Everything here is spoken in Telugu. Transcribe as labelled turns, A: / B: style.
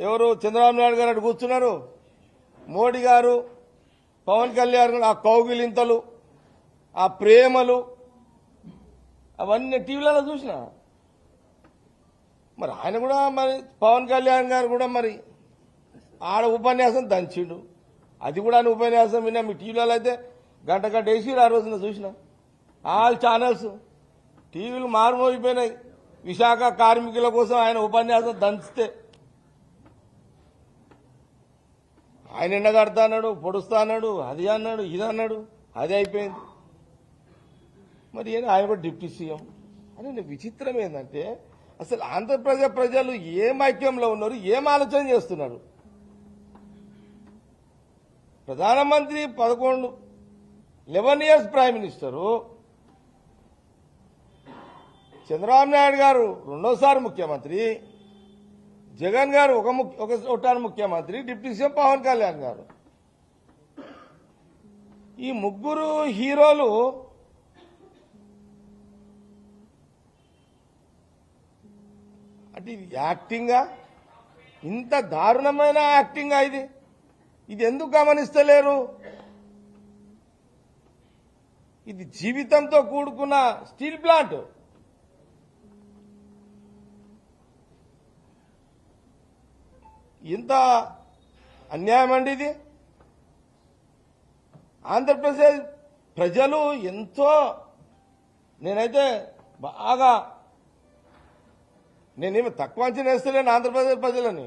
A: ఎవరు చంద్రబాబు నాయుడు గారు అటు కూర్చున్నారు, మోడీ గారు, పవన్ కళ్యాణ్ గారు, ఆ కౌగిలింతలు, ఆ ప్రేమలు అవన్నీ టీవీలలో చూసిన. మరి ఆయన కూడా మరి పవన్ కళ్యాణ్ గారు కూడా మరి ఆడ ఉపన్యాసం దంచిండు. అది కూడా ఆయన ఉపన్యాసం విన్నా. మీ టీవీలలో అయితే గంట వేసి ఆ రోజున చూసిన. ఆల్ ఛానల్స్ టీవీలు మారుమోగిపోయినాయి. విశాఖ కార్మికుల కోసం ఆయన ఉపన్యాసం దంచితే ఆయన ఎండగడతా అన్నాడు, పొడుస్తా అన్నాడు, అది అన్నాడు, ఇది అన్నాడు, అది అయిపోయింది. మరి ఆయన కూడా డిప్యూటీ సీఎం అని. విచిత్రం ఏంటంటే అసలు ఆంధ్రప్రదేశ్ ప్రజలు ఏం ఐక్యంలో ఉన్నారు, ఏం ఆలోచన చేస్తున్నారు? ప్రధానమంత్రి 11 years prime minister, Chandrababu Naidu గారు రెండోసారి ముఖ్యమంత్రి, జగన్ గారు ఒకసారి ముఖ్యమంత్రి, డిప్యూటీ సీఎం పవన్ కళ్యాణ్ గారు. ఈ ముగ్గురు హీరోలు అంటే ఇది యాక్టింగా? ఇంత దారుణమైన యాక్టింగా ఇది? ఇది ఎందుకు గమనిస్తలేరు? ఇది జీవితంతో కూడుకున్న స్టీల్ ప్లాంట్. ఇంత అన్యాయం అండి ఇది. ఆంధ్రప్రదేశ్ ప్రజలు ఎంతో, నేనైతే బాగా, నేనేమి తక్కువ అంచనా వేస్తలేను ఆంధ్రప్రదేశ్ ప్రజలని.